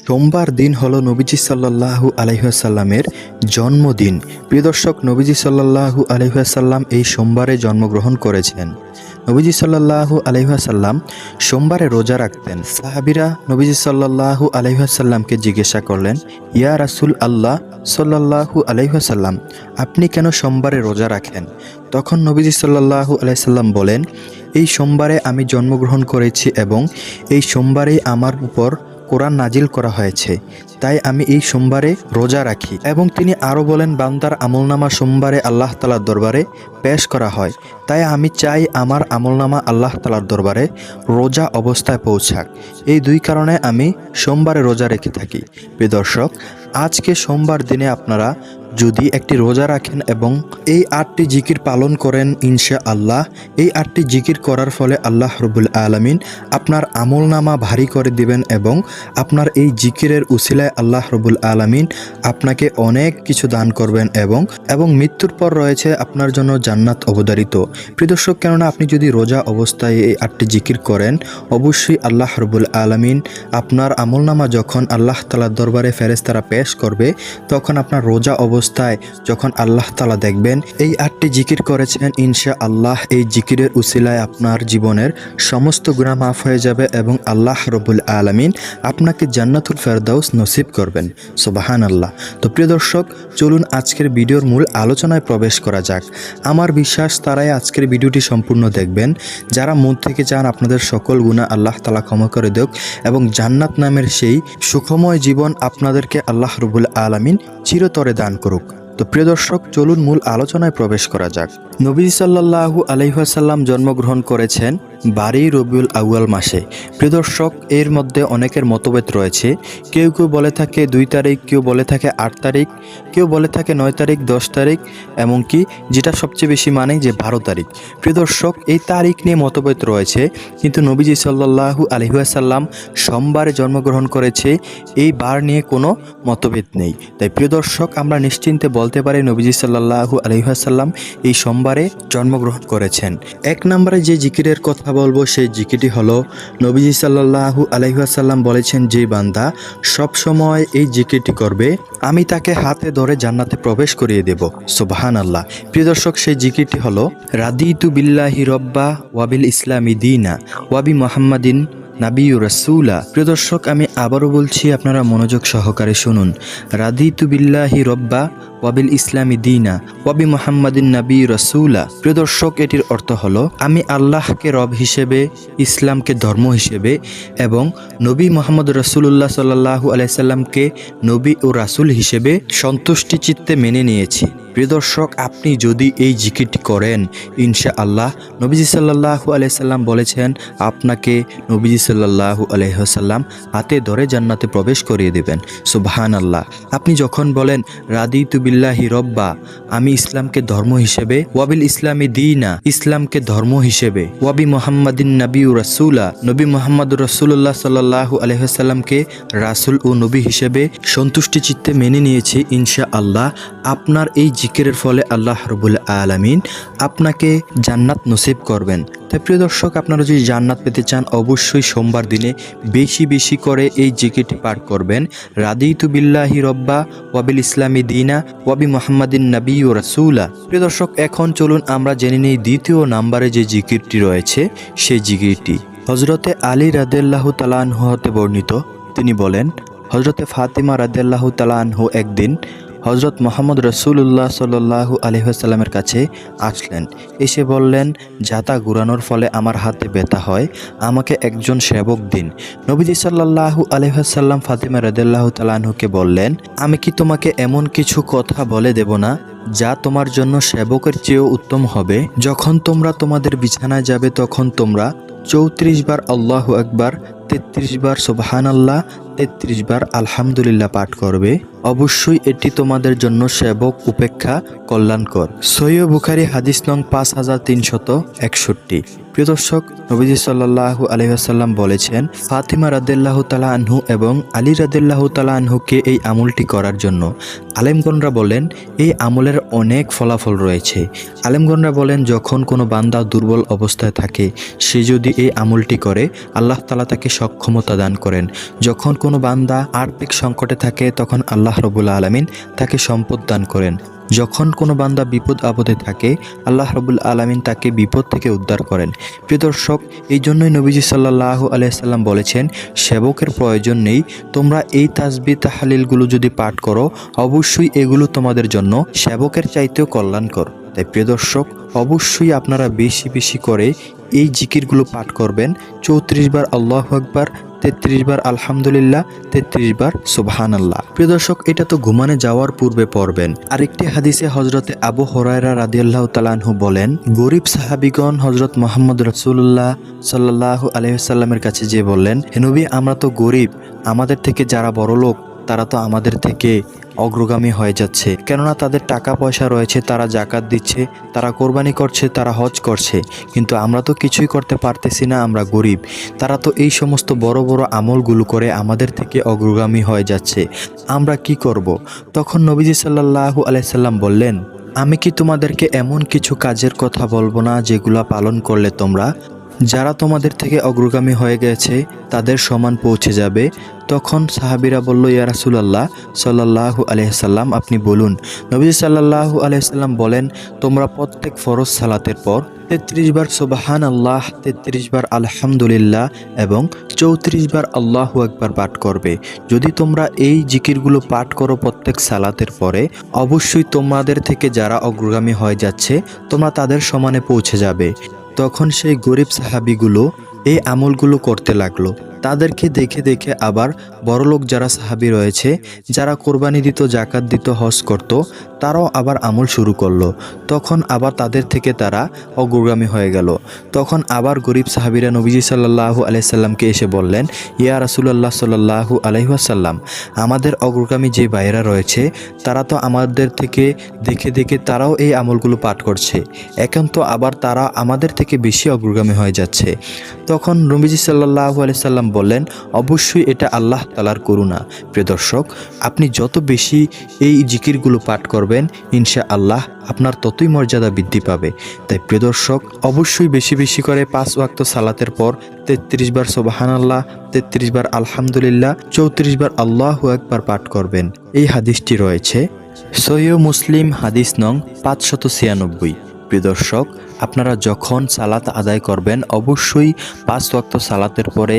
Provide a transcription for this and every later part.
সোমবার দিন হলো নবীজি সাল্লাল্লাহু আলাইহি ওয়াসাল্লামের জন্মদিন। প্রিয় দর্শক, নবীজি সাল্লাল্লাহু আলাইহি ওয়াসাল্লাম এই সোমবারে জন্মগ্রহণ করেছেন। নবীজি সাল্লাল্লাহু আলাইহি ওয়াসাল্লাম সোমবারে রোজা রাখতেন। সাহাবীরা নবীজি সাল্লাল্লাহু আলাইহি ওয়াসাল্লামকে জিজ্ঞাসা করলেন, ইয়া রাসূল আল্লাহ সাল্লাল্লাহু আলাইহি ওয়াসাল্লাম, আপনি কেন সোমবারে রোজা রাখেন? তখন নবীজি সাল্লাল্লাহু আলাইহি ওয়াসাল্লাম বলেন, এই সোমবারে আমি জন্মগ্রহণ করেছি এবং এই সোমবারেই আমার উপর কোরআন নাজিল করা হয়েছে, তাই আমি এই সোমবারে রোজা রাখি। এবং তিনি আরও বলেন, বান্দার আমলনামা সোমবারে আল্লাহ তাআলার দরবারে পেশ করা হয়, তাই আমি চাই আমার আমলনামা আল্লাহ তাআলার দরবারে রোজা অবস্থায় পৌঁছাক। এই দুই কারণে আমি সোমবারে রোজা রেখে থাকি। প্রিয় দর্শক, আজকে সোমবার দিনে আপনারা যদি একটি রোজা রাখেন এবং এই 8টি জিকির পালন করেন, ইনশাআল্লাহ এই 8টি জিকির করার ফলে আল্লাহ রাব্বুল আলামিন আপনার আমলনামা ভারী করে দিবেন এবং আপনার এই জিকিরের উসিলায় আল্লাহ রাব্বুল আলামিন আপনাকে অনেক কিছু দান করবেন এবং মৃত্যুর পর রয়েছে আপনার জন্য জান্নাত অবধারিত। প্রিয় দর্শক, কেননা আপনি যদি রোজা অবস্থায় এই 8টি জিকির করেন, অবশ্যই আল্লাহ রাব্বুল আলামিন আপনার আমলনামা যখন আল্লাহ তাআলার দরবারে ফেরেশতারা পেশ করবে, তখন আপনার রোজা অবস্থায় যখন আল্লাহ তাআলা দেখবেন এই 8টি জিকির করেছেন, ইনশাআল্লাহ এই জিকিরের উসিলায় আপনার জীবনের সমস্ত গুনাহ মাফ হয়ে যাবে এবং আল্লাহ রাব্বুল আলামিন আপনাকে জান্নাতুল ফেরদাউস নসিব করবেন। সুবহানাল্লাহ। তো প্রিয় দর্শক, চলুন আজকের ভিডিওর মূল আলোচনায় প্রবেশ করা যাক। আমার বিশ্বাস তারাই আজকের ভিডিওটি সম্পূর্ণ দেখবেন যারা মন থেকে চান আপনাদের সকল গুনাহ আল্লাহ তাআলা ক্ষমা করে দেক এবং জান্নাত নামের সেই সুখময় জীবন আপনাদেরকে আল্লাহ রাব্বুল আলামিন চিরতরে দান করুক। তো প্রিয় দর্শক, চলুন মূল আলোচনায় প্রবেশ করা যাক। নবী সাল্লাল্লাহু আলাইহি ওয়াসাল্লাম জন্মগ্রহণ করেছেন 12 রবিউল আউয়াল মাসে। প্রিয় দর্শক, এর মধ্যে অনেকের মতভেদ রয়েছে। কেউ কেউ বলে থাকে 2 তারিখ, কেউ বলে থাকে 8 তারিখ, কেউ বলে থাকে 9 তারিখ, 10 তারিখ, এমনকি যেটা সবচেয়ে বেশি মানে যে 12 তারিখ। প্রিয় দর্শক, এই তারিখ নিয়ে মতভেদ রয়েছে, কিন্তু নবীজি সাল্লাল্লাহু আলাইহি ওয়াসাল্লাম সোমবারে জন্মগ্রহণ করেছে, এই বার নিয়ে কোনো মতভেদ নেই। তাই প্রিয় দর্শক, আমরা নিশ্চিন্তে বলতে পারি নবীজি সাল্লাল্লাহু আলাইহি ওয়াসাল্লাম এই সোমবারে জন্মগ্রহণ করেছেন। 1 নম্বরে যে জিকিরের কথা বলবো সেই জিকিরটি হলো, নবীজি সাল্লাল্লাহু আলাইহি ওয়াসাল্লাম বলেছেন, যে বান্দা সব সময় এই জিকিরটি করবে, আমি তাকে হাতে ধরে জান্নাতে প্রবেশ করিয়ে দেব। সুবহানাল্লাহ। প্রিয় দর্শক, সেই জিকিরটি হলো, রাদিতু বিল্লাহি রব্বা ওয়াবিল ইসলামি দীনা ওয়াবি মুহাম্মাদিন নাবী রাসূলা। প্রিয় দর্শক, আমি আবারও বলছি, আপনারা মনোযোগ সহকারে শুনুন। রাদিতু বিল্লাহি রব্বা ওয়াবিল ইসলামি দীনা ওয়াবি মুহাম্মাদিন নাবী রাসূলা। প্রিয় দর্শক, এটির অর্থ হলো, আমি আল্লাহকে রব হিসেবে, ইসলামকে ধর্ম হিসেবে এবং নবী মুহাম্মদ রাসূলুল্লাহ সাল্লাল্লাহু আলাইহি সাল্লামকে নবী ও রাসূল হিসেবে সন্তুষ্টি চিত্তে মেনে নিয়েছি। প্রিয় দর্শক, আপনি যদি এই জিকিরটি করেন, ইনশাআল্লাহ নবীজি সাল্লাল্লাহু আলাইহি সাল্লাম বলেছেন, আপনাকে নবীজি সাল্লাল্লাহু আলাইহি ওয়াসাল্লাম হাতে ধরে জান্নাতে প্রবেশ করিয়ে দেবেন। সুবহানাল্লাহ। আপনি যখন বলেন রাদিতু বিল্লাহি রব্বা, আমি ইসলামকে ধর্ম হিসেবে, ওয়াবিল ইসলামি দীনা, ইসলামকে ধর্ম হিসেবে, ওয়াবি মুহাম্মাদিন নাবী রাসূলা, নবী মুহাম্মদ রাসূলুল্লাহ সাল্লাল্লাহু আলাইহি ওয়াসাল্লামকে রাসূল ও নবী হিসেবে সন্তুষ্টি চিত্তে মেনে নিয়েছি, ইনশাআল্লাহ আপনার এই জিকিরের ফলে আল্লাহ রাব্বুল আলামিন আপনাকে জান্নাত নসিব করবেন। তাই প্রিয় দর্শক, আপনারা যদি জান্নাত পেতে চান, অবশ্যই সোমবার দিনে বেশি বেশি করে এই জিকিরটি পাঠ করবেন, রাদিতু বিল্লাহি রব্বা ওয়াবিল ইসলামি দীনা ওয়াবি মুহাম্মাদিন নাবী ও রাসূলা। প্রিয় দর্শক, এখন চলুন আমরা জেনে নেই দ্বিতীয় নম্বরে যে জিকিরটি রয়েছে সেই জিকিরটি। হযরতে আলী রাদিয়াল্লাহু তাআলা আনহু হতে বর্ণিত, তিনি বলেন, হযরতে ফাতিমা রাদিয়াল্লাহু তাআলা আনহু একদিন হযরত মুহাম্মদ রাসূলুল্লাহ সাল্লাল্লাহু আলাইহি ওয়াসাল্লামের কাছে আসলেন। এসে বললেন, জাতা ঘুরানোর ফলে আমার হাতে ব্যথা হয়, আমাকে একজন সেবক দিন। নবীজি সাল্লাল্লাহু আলাইহি ওয়াসাল্লাম ফাতিমা রাদিয়াল্লাহু তাআলা আনহুকে বললেন, আমি কি তোমাকে এমন কিছু কথা বলে দেব না যা তোমার জন্য সেবকের চেয়েও উত্তম হবে? যখন তোমরা তোমাদের বিছানায় যাবে, তখন তোমরা 34 বার আল্লাহু আকবার, 33 বার সুবহানাল্লাহ, 33 বার আলহামদুলিল্লাহ পাঠ করবে। অবশ্যই এটি তোমাদের জন্য সেবক উপেক্ষা কল্যাণকর। সহিহ বুখারী হাদিস নং 5361। প্রিয় দর্শক, নবীজি সাল্লাল্লাহু আলাইহি ওয়াসাল্লাম বলেছেন, ফাতিমা রাদিয়াল্লাহু তাআলা আনহু এবং আলী রাদিয়াল্লাহু তাআলা আনহুকে এই আমলটি করার জন্য। আলেমগণরা বলেন, এই আমলের অনেক ফলাফল রয়েছে। আলেমগণরা বলেন, যখন কোনো বান্দা দুর্বল অবস্থায় থাকে, সে যদি এই আমলটি করে, আল্লাহ তাআলা তাকে সক্ষমতা দান করেন। যখন কোনো বান্দা আর্থিক সংকটে থাকে তখন আল্লাহ রাব্বুল আলামিন তাকে সম্পদ দান করেন। যখন কোনো বান্দা বিপদ আপদে থাকে আল্লাহ রাব্বুল আলামিন তাকে বিপদ থেকে উদ্ধার করেন। প্রিয় দর্শক, এই জন্যই নবীজি সাল্লাল্লাহু আলাইহি সাল্লাম বলেছেন, সেবকের প্রয়োজন নেই, তোমরা এই তাসবিহ তাহলিলগুলো যদি পাঠ করো অবশ্যই এগুলো তোমাদের জন্য সেবকের চাইতেও কল্যাণকর। তাই প্রিয় দর্শক, অবশ্যই আপনারা বেশি বেশি করে এই জিকিরগুলো পাঠ করবেন। 34 বার আল্লাহু আকবার, 33 বার আলহামদুলিল্লাহ, 33 বার সুবহানাল্লাহ। প্রিয় দর্শক, এটা তো ঘুমানে যাওয়ার পূর্বে পড়বেন। আরেকটি হাদিসে হযরতে আবু হুরায়রা রাদিয়াল্লাহু তাআলা আনহু বলেন, গরীব সাহাবীগণ হযরত মুহাম্মদ রাসূলুল্লাহ সাল্লাল্লাহু আলাইহি ওয়াসাল্লামের কাছে যেয়ে বললেন, হে নবী, আমরা তো গরীব, আমাদের থেকে যারা বড়লোক তারা তো আমাদের থেকে অগ্রগামী হয়ে যাচ্ছে, কেননা তাদের টাকা পয়সা রয়েছে, তারা জাকাত দিচ্ছে, তারা কোরবানি করছে, তারা হজ করছে, কিন্তু আমরা তো কিছুই করতে পারতেছি না, আমরা গরিব। তারা তো এই সমস্ত বড় বড় আমলগুলো করে আমাদের থেকে অগ্রগামী হয়ে যাচ্ছে, আমরা কি করব? তখন নবীজি সাল্লাল্লাহু আলাইহি সাল্লাম বললেন, আমি কি তোমাদেরকে এমন কিছু কাজের কথা বলবো না যেগুলা পালন করলে তোমরা যারা তোমাদের থেকে অগ্রগামী হয়ে গেছে তাদের সমান পৌঁছে যাবে? তখন সাহাবীরা বলল, ইয়া রাসূলুল্লাহ সাল্লাল্লাহু আলাইহি সাল্লাম, আপনি বলুন। নবী সাল্লাল্লাহু আলাইহি সাল্লাম বলেন, তোমরা প্রত্যেক ফরজ সালাতের পর 33 বার সুবহানাল্লাহ, 33 বার আলহামদুলিল্লাহ এবং 34 বার আল্লাহু আকবার পাঠ করবে। যদি তোমরা এই জিকিরগুলো পাঠ করো প্রত্যেক সালাতের পরে, অবশ্যই তোমাদের থেকে যারা অগ্রগামী হয়ে যাচ্ছে তোমরা তাদের সমানে পৌঁছে যাবে। তখন সেই গরিব সাহাবিগুলো এই আমলগুলো করতে লাগলো। তাদেরকে দেখে দেখে আবার বড়লোক যারা সাহাবি রয়েছে, যারা কোরবানি দিত, জাকাত দিত, হজ করত, তারাও আবার আমল শুরু করলো। তখন আবার তাদের থেকে তারা অগ্রগামী হয়ে গেল। তখন আবার গরিব সাহাবিরা নবীজি সাল্লাল্লাহু আলাইহি সাল্লামকে এসে বললেন, ইয়া রাসূলুল্লাহ সাল্লাল্লাহু আলাইহি ওয়াসাল্লাম, আমাদের অগ্রগামী যে ভাইরা রয়েছে তারা তো আমাদের থেকে দেখে দেখে তারাও এই আমলগুলো পাঠ করছে, এখন তো আবার তারা আমাদের থেকে বেশি অগ্রগামী হয়ে যাচ্ছে। তখন নবীজি সাল্লাল্লাহু আলাইহি সাল্লাম বললেন, অবশ্যই এটা আল্লাহ তাআলার করুণা। প্রিয় দর্শক, আপনি যত বেশি এই জিকিরগুলো পাঠ করবেন ইনশাআল্লাহ আপনার ততই মর্যাদা বৃদ্ধি পাবে। তাই প্রিয় দর্শক, অবশ্যই বেশি বেশি করে 5 ওয়াক্ত সালাতের পর 33 বার সুবহানাল্লাহ, 33 বার আলহামদুলিল্লাহ, 34 বার আল্লাহু আকবার পাঠ করবেন। এই হাদিসটি রয়েছে সহিহ মুসলিম, হাদিস নং 596। প্রিয় দর্শক, আপনারা যখন সালাত আদায় করবেন অবশ্যই 5 ওয়াক্ত সালাতের পরে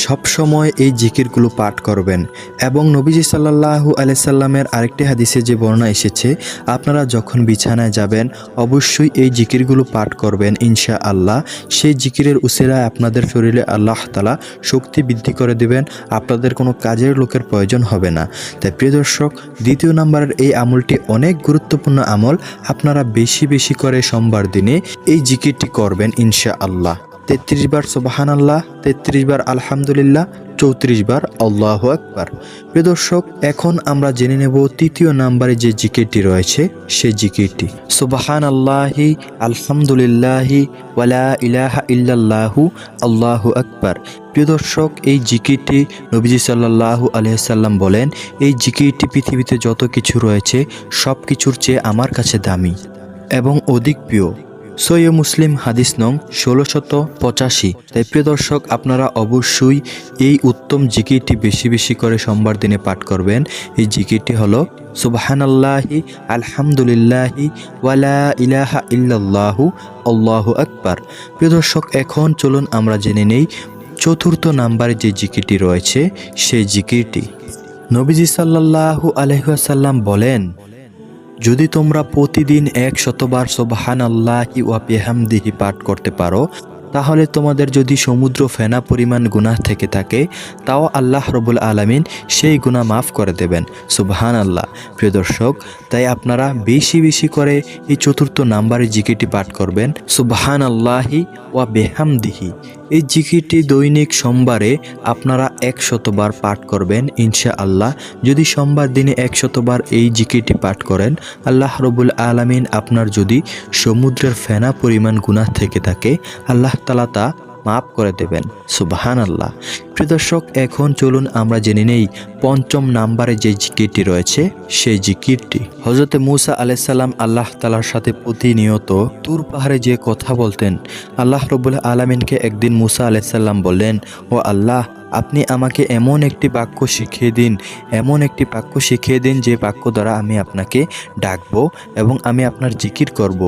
সবসময় এই জিকিরগুলো পাঠ করবেন। এবং নবীজি সাল্লাল্লাহু আলাইহি সাল্লামের আরেকটি হাদিসে যে বর্ণনা এসেছে, আপনারা যখন বিছানায় যাবেন অবশ্যই এই জিকিরগুলো পাঠ করবেন ইনশাআল্লাহ। সেই জিকিরের উসিলায় আপনাদের শরীরে আল্লাহ তাআলা শক্তি বৃদ্ধি করে দেবেন, আপনাদের কোনো কাজের লোকের প্রয়োজন হবে না। তাই প্রিয় দর্শক, দ্বিতীয় নম্বরের এই আমলটি অনেক গুরুত্বপূর্ণ আমল। আপনারা বেশি বেশি করে সোমবার দিনে এই জিকিরটি করবেন ইনশাআল্লাহ। 33 বার সুবহানাল্লাহ, 33 বার আলহামদুলিল্লাহ, 34 বার আল্লাহু আকবার। প্রিয় দর্শক, এখন আমরা জেনে নেব তৃতীয় নম্বরে যে জিকিরটি রয়েছে সেই জিকিরটি সুবহানাল্লাহি আলহামদুলিল্লাহি ওয়ালা ইলাহা ইল্লাল্লাহু আল্লাহু আকবার। প্রিয় দর্শক, এই জিকিরটি নবীজি সাল্লাল্লাহু আলাইহি সাল্লাম বলেন, এই জিকিরটি পৃথিবীতে যত কিছু রয়েছে সব কিছুর চেয়ে আমার কাছে দামি এবং অধিক প্রিয়। সহিহ মুসলিম, হাদিস নং 1685। তাই প্রিয় দর্শক, আপনারা অবশ্যই এই উত্তম জিকিরটি বেশি বেশি করে সোমবার দিনে পাঠ করবেন। এই জিকিরটি হলো সুবহানাল্লাহি আলহামদুলিল্লাহি ওয়ালা ইলাহা ইল্লাল্লাহু আল্লাহু আকবার। প্রিয় দর্শক, এখন চলুন আমরা জেনে নেই চতুর্থ নাম্বারে যে জিকিরটি রয়েছে সেই জিকিরটি। নবীজি সাল্লাল্লাহু আলাইহি ওয়াসাল্লাম বলেন, যদি তোমরা প্রতিদিন 100 বার সুবহানাল্লাহি ওয়া বিহামদিহি পাঠ করতে পারো, তাহলে তোমাদের যদি সমুদ্র ফেনা পরিমাণ গুনাহ থেকে থাকে তাও আল্লাহ রাব্বুল আলামিন সেই গুনাহ মাফ করে দেবেন। সুবহানাল্লাহ। প্রিয় দর্শক, তাই আপনারা বেশি বেশি করে এই চতুর্থ নাম্বারের জিকিরটি পাঠ করবেন, সুবহানাল্লাহি ওয়া বিহামদিহি। এই জিকিরটি দৈনিক সোমবারে আপনারা 100 বার পাঠ করবেন ইনশাআল্লাহ। যদি সোমবার দিনে 100 বার এই জিকিরটি পাঠ করেন, আল্লাহ রাব্বুল আলামিন আপনার যদি সমুদ্রের ফেনা পরিমাণ গুনাহ থেকে থাকে আল্লাহ তাআলা তা মাফ করে দেবেন। সুবহানাল্লাহ। প্রিয় দর্শক, এখন চলুন আমরা জেনে নেই পঞ্চম নাম্বারে যে জিকিরটি রয়েছে সেই জিকিরটি। হযরত মূসা আলাইহিস সালাম আল্লাহ তাআলার সাথে প্রতিনিয়ত তুর পাহাড়ে যে কথা বলতেন। আল্লাহ রাব্বুল আলামিনকে একদিন মূসা আলাইহিস সালাম বললেন, ও আল্লাহ, আপনি আমাকে এমন একটি বাক্য শিখিয়ে দিন, এমন একটি বাক্য শিখিয়ে দিন যে বাক্য দ্বারা আমি আপনাকে ডাকবো এবং আমি আপনার জিকির করব।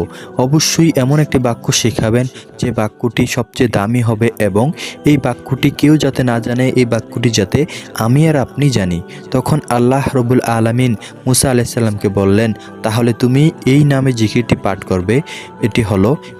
অবশ্যই এমন একটি বাক্য শেখাবেন যে বাক্যটি সবচেয়ে দামি হবে এবং এই বাক্যটি কেউ যাতে না জানে, এই বাক্যটি যাতে আমি আর আপনি জানি। তখন আল্লাহ রব্বুল আলামিন মুসা আলাইহিস সালামকে বললেন, তাহলে তুমি এই নামে জিকিরটি পাঠ করবে।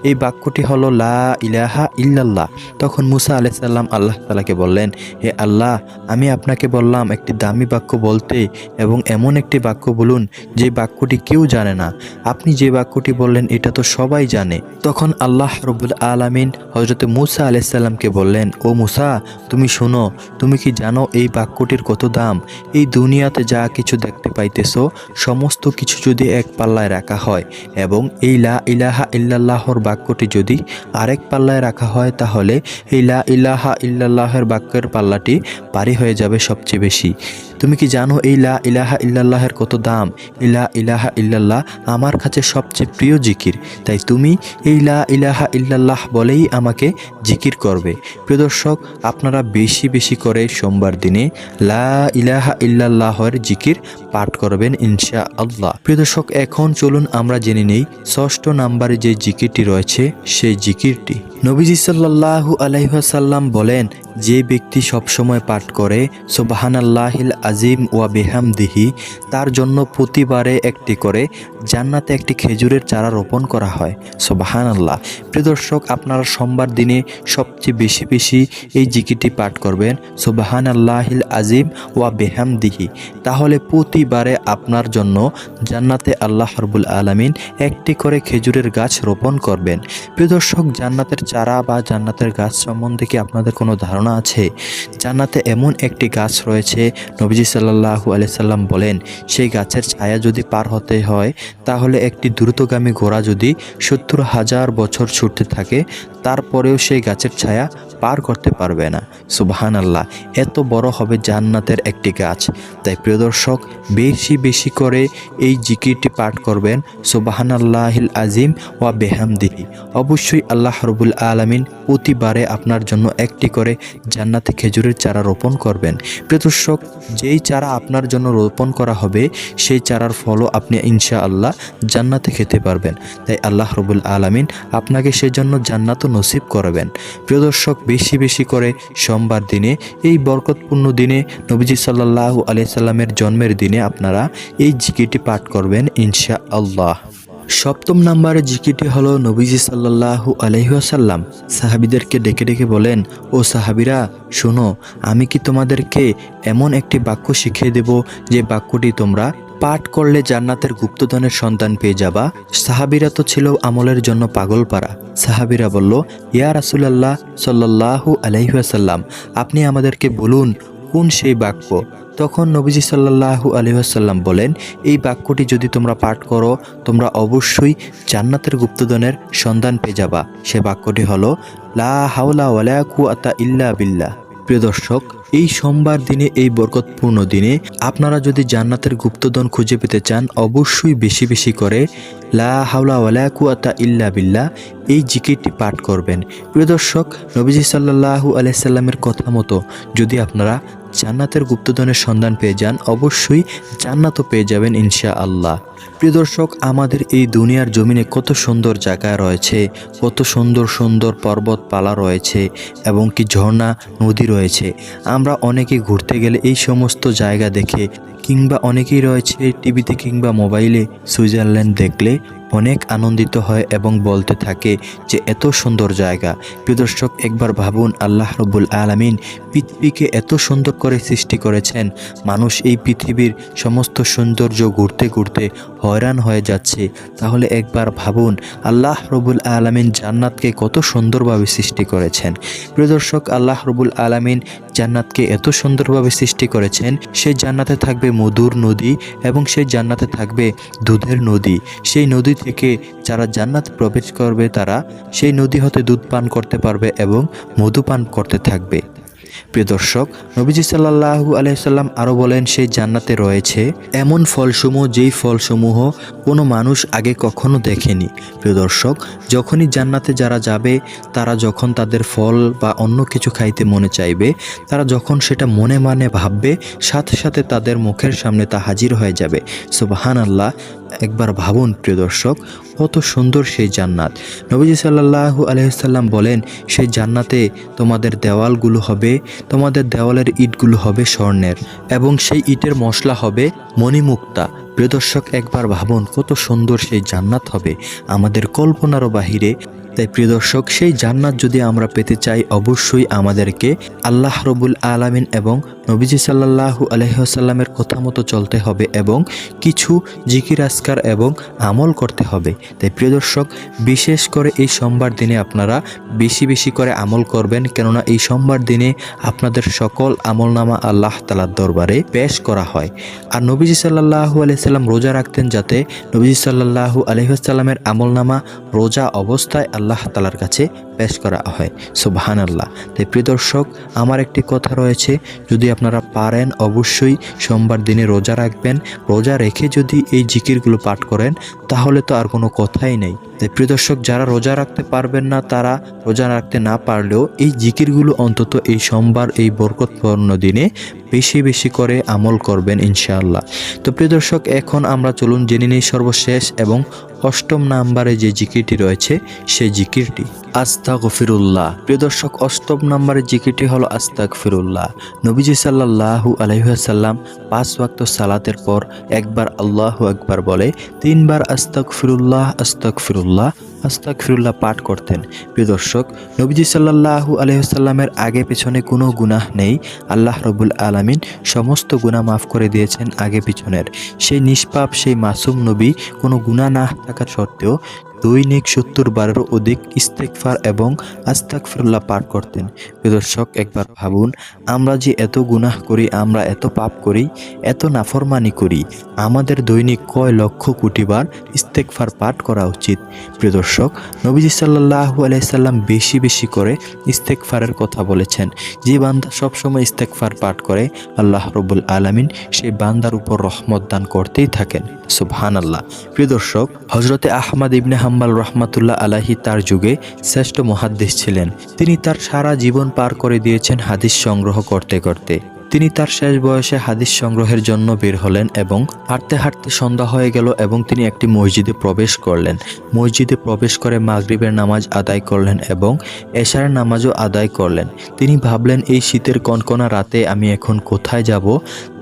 এই বাক্যটি হলো লা ইলাহা ইল্লাল্লাহ। তখন মুসা আলাইহিস সালাম আল্লাহ তাআলাকে বললেন, হে আল্লাহ, আমি আপনাকে বললাম একটি দামি বাক্য বলতে এবং এমন একটি বাক্য বলুন যে বাক্যটি কেউ জানে না। আপনি যে বাক্যটি বললেন এটা তো সবাই জানে। তখন আল্লাহ রব্বুল আলামিন হযরত মুসা আলাইহিস সালামকে বললেন, ও মুসা, তুমি শোনো, তুমি কি জানো এই বাক্যটির কত দাম? এই দুনিয়াতে যা কিছু দেখতে পাইতেছো সমস্ত কিছু যদি এক পাল্লায় রাখা হয় এবং এই লা ইলাহা ইল্লাল্লাহর বাক্যটি যদি আরেক পাল্লায় রাখা হয়, তাহলে এই লা ইলাহা ইল্লাল্লাহের বাক্যের পাল্লাটি ভারী হয়ে যাবে সবচেয়ে বেশি। তুমি কি জানো এই লা ইলাহা ইল্লাল্লাহের কত দাম? এই লা ইলাহা ইল্লাল্লাহ আমার কাছে সবচেয়ে প্রিয় জিকির, তাই তুমি এই লা ইলাহা ইল্লাল্লাহ বলেই আমাকে জিকির করবে। প্রিয় দর্শক, আপনারা বেশি বেশি করে সোমবার দিনে লা ইলাহা ইল্লাল্লাহর জিকির পাঠ করবেন ইনশাআল্লাহ। প্রিয় দর্শক, এখন চলুন আমরা জেনে নেই ৬ষ্ঠ নাম্বারে যে জিকিরটি রয়েছে সেই জিকিরটি। নবীজি সাল্লাল্লাহু আলাইহি ওয়াসাল্লাম বলেন, যে ব্যক্তি সবসময় পাঠ করে সুবহানাল্লাহিল আজিম ওয়া বিহামদিহি, তার জন্য প্রতিবারে একটি করে জান্নাতে একটি খেজুরের চারা রোপণ করা হয়। সুবহানাল্লাহ। প্রিয় দর্শক, আপনারা সোমবার দিনে সবচেয়ে বেশি বেশি এই জিকিরটি পাঠ করবেন, সুবহানাল্লাহিল আজিম ওয়া বিহামদিহি। তাহলে প্রতিবারে আপনার জন্য জান্নাতে আল্লাহ রাব্বুল আলামিন একটি করে খেজুরের গাছ রোপণ করবেন। প্রিয় দর্শক, জান্নাতের চারা বা জান্নাতের গাছ সম্বন্ধে কি আপনাদের কোনো ধারণা আছে? জান্নাতে এমন একটি গাছ রয়েছে, নবীজি সাল্লাল্লাহু আলাইহি সাল্লাম বলেন, সেই গাছের ছায়া যদি পার হতে হয় তাহলে একটি দ্রুতগামী ঘোড়া যদি ৭০,০০০ বছর ছুটতে থাকে তারপরেও সেই গাছের ছায়া পার করতে পারবে না। সুবহানাল্লাহ, এত বড় হবে জান্নাতের একটি গাছ। তাই প্রিয় দর্শক, বেশি বেশি করে এই জিকিরটি পাঠ করবেন, সুবহানাল্লাহিল আজিম ওয়া বিহামদিহি। অবশ্যই আল্লাহ রাব্বুল আলামিন প্রতিবারে আপনার জন্য একটি করে জান্নাতে খেজুরের চারা রোপণ করবেন। প্রিয় দর্শক, যেই চারা আপনার জন্য রোপণ করা হবে সেই চারার ফলও আপনি ইনশাআল্লাহ জান্নাতে খেতে পারবেন। তাই আল্লাহ রাব্বুল আলামিন আপনাকে সেজন্য জান্নাতও নসিব করবেন। প্রিয় দর্শক, বেশি বেশি করে সোমবার দিনে, এই বরকতপূর্ণ দিনে, নবীজি সাল্লাল্লাহু আলাইহি সাল্লামের জন্মের দিনে আপনারা এই জিকিরটি পাঠ করবেন ইনশাআল্লাহ। ৭ম নাম্বারের জিকিরটি হলো নবীজি সাল্লাল্লাহু আলাইহি ওয়াসাল্লাম সাহাবীদেরকে ডেকে ডেকে বলেন, ও সাহাবীরা শোনো, আমি কি তোমাদেরকে এমন একটি বাক্য শিখিয়ে দেব যে বাক্যটি তোমরা পাঠ করলে জান্নাতের গুপ্তধনের সন্ধান পেয়ে যাবা। সাহাবীরা তো ছিল আমলের জন্য পাগল পারা। সাহাবীরা বলল, ইয়া রাসূলুল্লাহ সাল্লাল্লাহু আলাইহি ওয়াসাল্লাম, আপনি আমাদেরকে বলুন কোন সেই বাক্য। তখন নবীজি সাল্লাল্লাহু আলাইহি ওয়াসাল্লাম বলেন, এই বাক্যটি যদি তোমরা পাঠ করো তোমরা অবশ্যই জান্নাতের গুপ্তধনের সন্ধান পেয়ে যাবা। সে বাক্যটি হলো লা হাওলা ওয়ালা কুওয়াতা ইল্লা বিল্লাহ। প্রিয় দর্শক, এই সোমবার দিনে, এই বরকতপূর্ণ দিনে আপনারা যদি জান্নাতের গুপ্তধন খুঁজে পেতে চান, অবশ্যই বেশি বেশি করে লা হাওলা ওয়ালা কুওয়াতা ইল্লা বিল্লাহ এই জিকিরটি পাঠ করবেন। প্রিয় দর্শক, নবীজি সাল্লাল্লাহু আলাইহি সাল্লামের কথা মতো যদি আপনারা জান্নাতের গুপ্তধনের সন্ধান পেয়ে যান, অবশ্যই জান্নাতও পেয়ে যাবেন ইনশাআল্লাহ। প্রিয় দর্শক, আমাদের এই দুনিয়ার জমিনে কত সুন্দর জায়গা রয়েছে, কত সুন্দর সুন্দর পর্বতপালা রয়েছে এবং কি ঝর্ণা, নদী রয়েছে। আমরা অনেকে ঘুরতে গেলে এই সমস্ত জায়গা দেখে, কিংবা অনেকেই রয়েছে টিভিতে কিংবা মোবাইলে সুইজারল্যান্ড দেখলে অনেক আনন্দিত হয় এবং বলতে থাকে যে এত সুন্দর জায়গা। প্রিয় দর্শক, একবার ভাবুন, আল্লাহ রাব্বুল আলামিন পৃথিবীকে এত সুন্দর করে সৃষ্টি করেছেন, মানুষ এই পৃথিবীর সমস্ত সৌন্দর্য ঘুরতে ঘুরতে হয়রান হয়ে যাচ্ছে। তাহলে একবার ভাবুন, আল্লাহ রাব্বুল আলামিন জান্নাতকে কত সুন্দরভাবে সৃষ্টি করেছেন। প্রিয় দর্শক, আল্লাহ রাব্বুল আলামিন জান্নাতকে এত সুন্দরভাবে সৃষ্টি করেছেন, সেই জান্নাতে থাকবে মধুর নদী এবং সেই জান্নাতে থাকবে দুধের নদী। সেই নদী থেকে যারা জান্নাত প্রবেশ করবে তারা সেই নদী হতে দুধ পান করতে পারবে এবং মধু পান করতে থাকবে। প্রিয় দর্শক, নবীজি সাল্লাল্লাহু আলাইহি সাল্লাম আরও বলেন সেই জান্নাতে রয়েছে এমন ফলসমূহ যেই ফলসমূহ কোনো মানুষ আগে কখনো দেখেনি। প্রিয় দর্শক, যখনই জান্নাতে যারা যাবে তারা যখন তাদের ফল বা অন্য কিছু খাইতে মনে চাইবে, তারা যখন সেটা মনে মানে ভাববে, সাথে সাথে তাদের মুখের সামনে তা হাজির হয়ে যাবে। সুবহানাল্লাহ, একবার ভাবুন প্রিয় দর্শক, কত সুন্দর সেই জান্নাত। নবীজি সাল্লাল্লাহু আলাইহি সাল্লাম বলেন সেই জান্নাতে তোমাদের দেওয়ালগুলো হবে, তোমাদের দেওয়ালের ইটগুলো হবে স্বর্ণের এবং সেই ইটের মশলা হবে মণিমুক্তা। প্রিয় দর্শক, একবার ভাবুন কত সুন্দর সেই জান্নাত হবে, আমাদের কল্পনারও বাহিরে। তাই প্রিয় দর্শক, সেই জান্নাত যদি আমরা পেতে চাই, অবশ্যই আমাদেরকে আল্লাহ রব্বুল আলামিন এবং নবীজি সাল্লাল্লাহু আলাইহি ওয়াসাল্লামের কথা মতো চলতে হবে এবং কিছু জিকির আজকার এবং আমল করতে হবে। তাই প্রিয় দর্শক, বিশেষ করে এই সোমবার দিনে আপনারা বেশি বেশি করে আমল করবেন, কেননা এই সোমবার দিনে আপনাদের সকল আমলনামা আল্লাহ তাআলার দরবারে পেশ করা হয়। আর নবীজি সাল্লাল্লাহু আলাইহি সাল্লাম রোজা রাখতেন, যাতে নবীজি সাল্লাল্লাহু আলাইহি ওয়াসাল্লামের আমলনামা রোজা অবস্থায় আল্লাহ তাআলার কাছে পেশ করা হয়। সুবহানাল্লাহ। তাই প্রিয় দর্শক, আমার একটি কথা রয়েছে, যদি আপনারা পারেন অবশ্যই সোমবার দিনে রোজা রাখবেন। রোজা রেখে যদি এই জিকিরগুলো পাঠ করেন তাহলে তো আর কোনো কথাই নেই। তাই প্রিয় দর্শক, যারা রোজা রাখতে পারবেন না, তারা রোজা রাখতে না পারলেও এই জিকিরগুলো অন্তত এই সোমবার এই বরকতপূর্ণ দিনে বেশি বেশি করে আমল করবেন ইনশাআল্লাহ। তো প্রিয় দর্শক, এখন আমরা চলুন জেনে নিই সর্বশেষ এবং 8ম নাম্বারে যে জিকিরটি রয়েছে সেই জিকিরটি আস্তাগফিরুল্লাহ। প্রিয় দর্শক, 8ম নাম্বারের জিকিরটি হলো আস্তাগফিরুল্লাহ। নবীজি সাল্লাল্লাহু আলাইহি ওয়াসাল্লাম 5 ওয়াক্ত সালাতের পর একবার আল্লাহু আকবার বলে 3 বার আস্তাগফিরুল্লাহ আস্তাগফিরুল্লাহ আস্তাগফিরুল্লাহ পাঠ করতেন। প্রিয় দর্শক, নবীজি সাল্লাল্লাহু আলাইহি ওয়াসাল্লামের আগে পেছনে কোনো গুনাহ নেই। আল্লাহ রাব্বুল আলামিন সমস্ত গুনাহ মাফ করে দিয়েছেন আগে পিছনের। সেই নিষ্পাপ, সেই মাসুম নবী কোনো গুনাহ না থাকা সত্ত্বেও দৈনিক 70 বারেরও অধিক ইস্তেগফার এবং আস্তাগফিরুল্লাহ পাঠ করতেন। প্রিয় দর্শক, একবার ভাবুন, আমরা যে এত গুনাহ করি, আমরা এত পাপ করি, এত নাফরমানি করি, আমাদের দৈনিক কয় লক্ষ কোটি বার ইস্তেগফার পাঠ করা উচিত। প্রিয় দর্শক, নবীজি সাল্লাল্লাহু আলাইহি সাল্লাম বেশি বেশি করে ইস্তেগফারের কথা বলেছেন। যে বান্দা সবসময় ইস্তেগফার পাঠ করে, আল্লাহ রাব্বুল আলামিন সেই বান্দার উপর রহমত দান করতেই থাকেন। সুবহানাল্লাহ। প্রিয় দর্শক, হযরতে আহমদ ইবনে হাম্বল রাহমাতুল্লাহ আলাইহি তার যুগে শ্রেষ্ঠ মুহাদ্দিস ছিলেন। তিনি তার সারা জীবন পার করে দিয়েছেন হাদিস সংগ্রহ করতে করতে। তিনি তার শেষ বয়সে হাদিস সংগ্রহের জন্য বের হলেন এবং হাঁটতে হাঁটতে সন্ধ্যা হয়ে গেল এবং তিনি একটি মসজিদে প্রবেশ করলেন। মসজিদে প্রবেশ করে মাগরিবের নামাজ আদায় করলেন এবং এশারের নামাজও আদায় করলেন। তিনি ভাবলেন, এই শীতের কনকনা রাতে আমি এখন কোথায় যাব?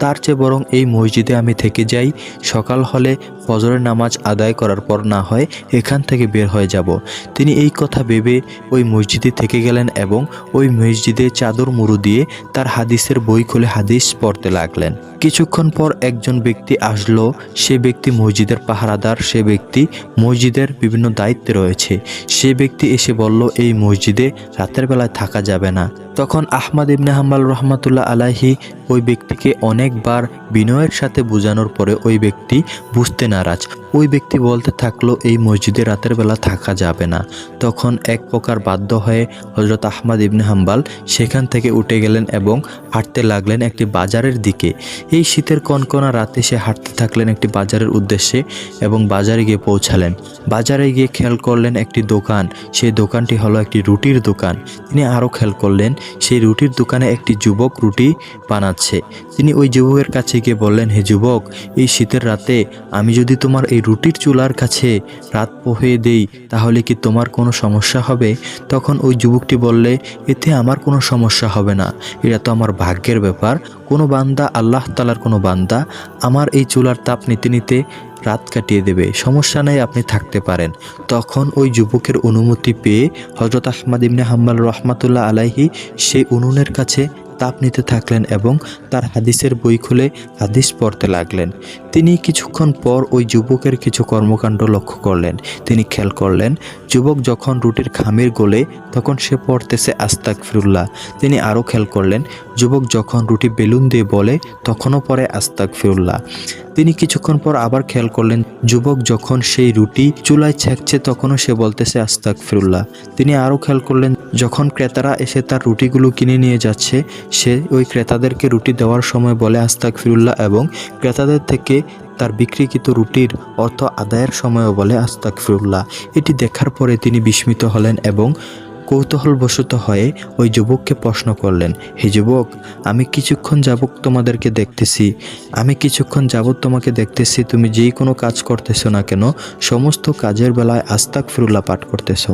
তার চেয়ে বরং এই মসজিদে আমি থেকে যাই। সকাল হলে ফজরের নামাজ আদায় করার পর না হয় এখান থেকে বের হয়ে যাব। তিনি এই কথা ভেবে ওই মসজিদে থেকে গেলেন এবং ওই মসজিদে চাদর মুড়ু দিয়ে তার হাদিসের বই খুলে হাদিস পড়তে লাগলেন। কিছুক্ষণ পর একজন ব্যক্তি আসলো। সে ব্যক্তি মসজিদের পাহারাদার, সে ব্যক্তি মসজিদের বিভিন্ন দায়িত্বে রয়েছে। সে ব্যক্তি এসে বলল, এই মসজিদে রাতের বেলায় থাকা যাবে না। তখন আহমদ ইবনে হাম্বল রহমাতুল্লাহ আলাইহি ওই ব্যক্তিকে অনেকবার বিনয়ের সাথে বোঝানোর পরে ওই ব্যক্তি বুঝতে নারাজ। ওই ব্যক্তি বলতে থাকলো, এই মসজিদে রাতের বেলা থাকা যাবে না। তখন এক প্রকার বাধ্য হয়ে হযরত আহমদ ইবনে হাম্বল সেখান থেকে উঠে গেলেন এবং হাঁটতে লাগলেন একটি বাজারের দিকে। এই শীতের কনকনা রাতে সে হাঁটতে থাকলেন একটি বাজারের উদ্দেশ্যে এবং বাজারে গিয়ে পৌঁছালেন। বাজারে গিয়ে খেয়াল করলেন একটি দোকান। সেই দোকানটি হলো একটি রুটির দোকান। তিনি আরও খেয়াল করলেন সেই রুটির দোকানে একটি যুবক রুটি বানাচ্ছে। তিনি ওই যুবকের কাছে গিয়ে বললেন, হে যুবক, এই শীতের রাতে আমি যদি তোমার এই রুটির চুলার কাছে রাত পোহিয়ে দেই তাহলে কি তোমার কোনো সমস্যা হবে? তখন ওই যুবকটি বললে, এতে আমার কোনো সমস্যা হবে না, এটা তো আমার ভাগ্যের ব্যাপার। কোনো বান্দা, আল্লাহ তাআলার কোনো বান্দা আমার এই চুলার তাপ নিতে নিতে রাত কাটিয়ে দেবে, সমস্যা নেই, আপনি থাকতে পারেন। তখন ওই যুবকের অনুমতি পেয়ে হযরত আহমদ ইবনে হাম্বল রহমাতুল্লাহ আলাইহি সেই উনুনের কাছে তাপ নিতে থাকলেন এবং তার হাদিসের বই খুলে হাদিস পড়তে লাগলেন। তিনি কিছুক্ষণ পর ওই যুবকের কিছু কর্মকাণ্ড লক্ষ্য করলেন। তিনি খেয়াল করলেন, যুবক যখন রুটির খামির গোলে তখন সে পড়তেছে আস্তাগফিরুল্লাহ। তিনি আরও খেয়াল করলেন, যুবক যখন রুটি বেলুন দিয়ে বলে তখনও পড়ে আস্তাগফিরুল্লাহ। তিনি কিছুক্ষণ পর আবার খেয়াল করলেন যুবক যখন সেই রুটি চুলায় ছেঁকছে তখনও সে বলতেছে আস্তাগফিরুল্লাহ। তিনি আরও খেয়াল করলেন যখন ক্রেতারা এসে তার রুটিগুলো কিনে নিয়ে যাচ্ছে সে ওই ক্রেতাদেরকে রুটি দেওয়ার সময় বলে আস্তাগফিরুল্লাহ এবং ক্রেতাদের থেকে তার বিক্রিকৃত রুটির অর্থ আদায়ের সময়ও বলে আস্তাগফিরুল্লাহ। এটি দেখার পরে তিনি বিস্মিত হলেন এবং কৌতূহলবশত হয়ে ওই যুবককে প্রশ্ন করলেন, হে যুবক, আমি কিছুক্ষণ যাবত তোমাকে দেখতেছি তুমি যেই কোনো কাজ করতেছো না কেন সমস্ত কাজের বেলায় আস্তাগফিরুল্লাহ পাঠ করতেছো।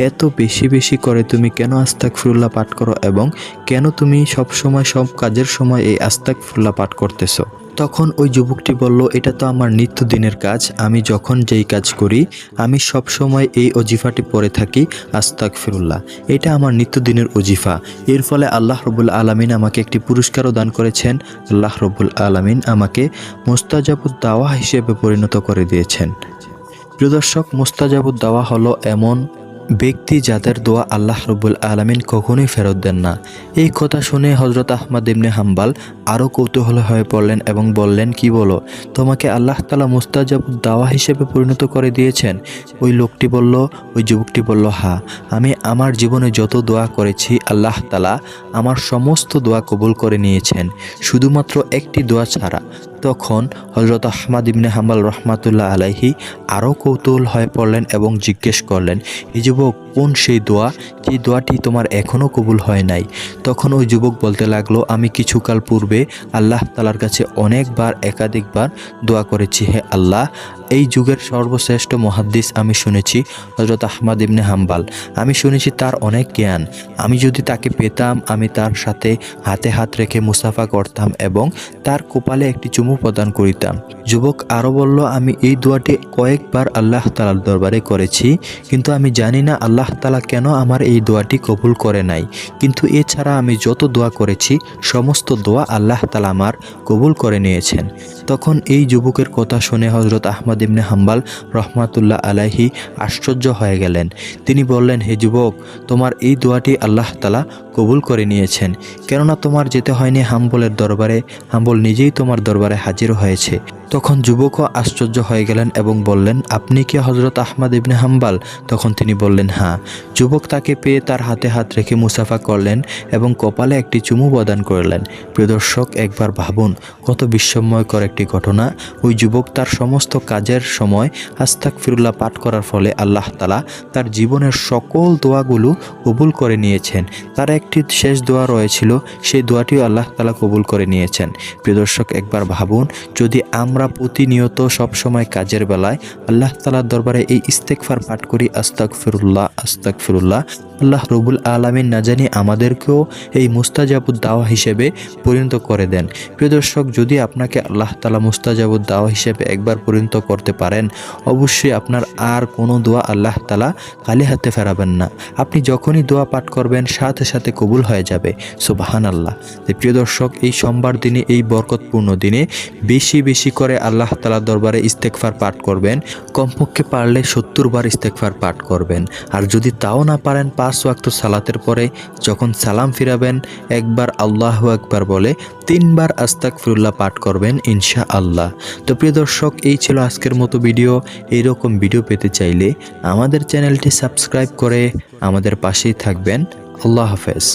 এত বেশি বেশি করে তুমি কেন আস্তাগফিরুল্লাহ পাঠ করো এবং কেন তুমি সব কাজের সময় এই আস্তাগফিরুল্লাহ পাঠ করতেছো? তখন ওই যুবকটি বলল, এটা তো আমার নিত্যদিনের কাজ। আমি যখন যেই কাজ করি আমি সব সময় এই ওজিফাটি পড়ে থাকি আস্তাগফিরুল্লাহ। এটা আমার নিত্যদিনের ওজিফা। এর ফলে আল্লাহ রব্বুল আলামিন আমাকে একটি পুরস্কারও দান করেছেন। আল্লাহ রব্বুল আলামিন আমাকে মুস্তাজাবুদ দাওয়া হিসেবে পরিণত করে দিয়েছেন। প্রিয় দর্শক, মুস্তাজাবুদ দাওয়া হলো এমন ব্যক্তি যাদের দোয়া আল্লাহ রব্বুল আলামিন কখনোই ফেরত দেন না। এই কথা শুনে হযরত আহমদ ইবনে হাম্বল আরও কৌতূহল হয়ে পড়লেন এবং বললেন, কি বলো, তোমাকে আল্লাহ তাআলা মুস্তাজাবুদ দাওয়া হিসেবে পরিণত করে দিয়েছেন? ওই যুবকটি বলল, হ্যাঁ, আমি আমার জীবনে যত দোয়া করেছি আল্লাহ তাআলা আমার সমস্ত দোয়া কবুল করে নিয়েছেন, শুধুমাত্র একটি দোয়া ছাড়া। তখন হযরত আহমদ ইবনে হাম্বল রহমাতুল্লাহ আলাইহি আরও কৌতূহল হয়ে পড়লেন এবং জিজ্ঞেস করলেন, এই যুবক, কোন সেই দোয়া যে দোয়াটি তোমার এখনও কবুল হয় নাই? তখন ওই যুবক বলতে লাগলো, আমি কিছুকাল পূর্বে আল্লাহ তাআলার কাছে একাধিকবার দোয়া করেছি, হে আল্লাহ, এই যুগের সর্বশ্রেষ্ঠ মুহাদ্দিস আমি শুনেছি হযরত আহমদ ইবনে হাম্বল। আমি শুনেছি তার অনেক জ্ঞান। আমি যদি তাকে পেতাম আমি তার সাথে হাতে হাত রেখে মুসাফা করতাম এবং তার কপালে একটি চুমু প্রদান করিতাম। যুবক আরও বলল, আমি এই দোয়াটি কয়েকবার আল্লাহ তাআলার দরবারে করেছি, কিন্তু আমি জানি না আল্লাহ তাআলা কেন আমার এই দোয়াটি কবুল করে নাই। কিন্তু এছাড়া আমি যত দোয়া করেছি সমস্ত দোয়া আল্লাহ তাআলা আমার কবুল করে নিয়েছেন। তখন এই যুবকের কথা শুনে হযরত আহমদ ইবনে হাম্বল রহমাতুল্লাহ আলাইহি আশ্চর্য হয়ে গেলেন। তিনি বললেন, হে যুবক, তোমার এই দোয়াটি আল্লাহ তাআলা কবুল করে নিয়েছেন, কেননা তোমার যেতে হয়নি হাম্বলের দরবারে, হাম্বল নিজেই তোমার দরবারে হাজির হয়েছে। তখন যুবকও আশ্চর্য হয়ে গেলেন এবং বললেন, আপনি কি হযরত আহমদ ইবনে হাম্বল? তখন তিনি বললেন, হ্যাঁ। যুবক তাকে পেয়ে তার হাতে হাত রেখে মুসাফা করলেন এবং কপালে একটি চুমু প্রদান করলেন। প্রিয় দর্শক, একবার ভাবুন, কত বিস্ময়কর একটি ঘটনা। ওই যুবক তার সমস্ত কাজের সময় আস্তাগফিরুল্লাহ পাঠ করার ফলে আল্লাহ তাআলা তার জীবনের সকল দোয়াগুলো কবুল করে নিয়েছেন। তার একটি শেষ দোয়া রয়েছিল, সেই দোয়াটিও আল্লাহ তাআলা কবুল করে নিয়েছেন। প্রিয় দর্শক, একবার ভাবুন, যদি আমরা প্রতিনিয়ত সবসময় কাজের বেলায় আল্লাহ তাআলার দরবারে এই ইস্তেগফার পাঠ করি, আস্তাগফিরুল্লাহ আস্তাগফিরুল্লাহ, আল্লাহ রব্বুল আলামিন না জানি আমাদেরকেও এই মুস্তাজাবুদ দাওয়া হিসেবে পরিণত করে দেন। প্রিয় দর্শক, যদি আপনাকে আল্লাহ তাআলা মুস্তাজাবুদ দাওয়া হিসেবে একবার পরিণত করতে পারেন, অবশ্যই আপনার আর কোনো দোয়া আল্লাহ তাআলা খালি হাতে ফেরাবেন না। আপনি যখনই দোয়া পাঠ করবেন সাথে সাথে কবুল হয়ে যাবে। সুবহানাল্লাহ। প্রিয় দর্শক, এই সোমবার দিনে, এই বরকতপূর্ণ দিনে বেশি বেশি করে আল্লাহ তাআলার দরবারে ইস্তেগফার পাঠ করবেন। কমপক্ষে পারলে 70 বার ইস্তেগফার পাঠ করবেন। আর যদি তাও না পারেন, 5 ওয়াক্ত সালাতের পরে যখন সালাম ফিরাবেন একবার আল্লাহু আকবার বলে 3 বার আস্তাগফিরুল্লাহ পাঠ করবেন ইনশাআল্লাহ। তো প্রিয় দর্শক, এই ছিল আজকের মতো ভিডিও। এইরকম ভিডিও পেতে চাইলে আমাদের চ্যানেলটি সাবস্ক্রাইব করে আমাদের পাশেই থাকবেন। আল্লাহ হাফেজ।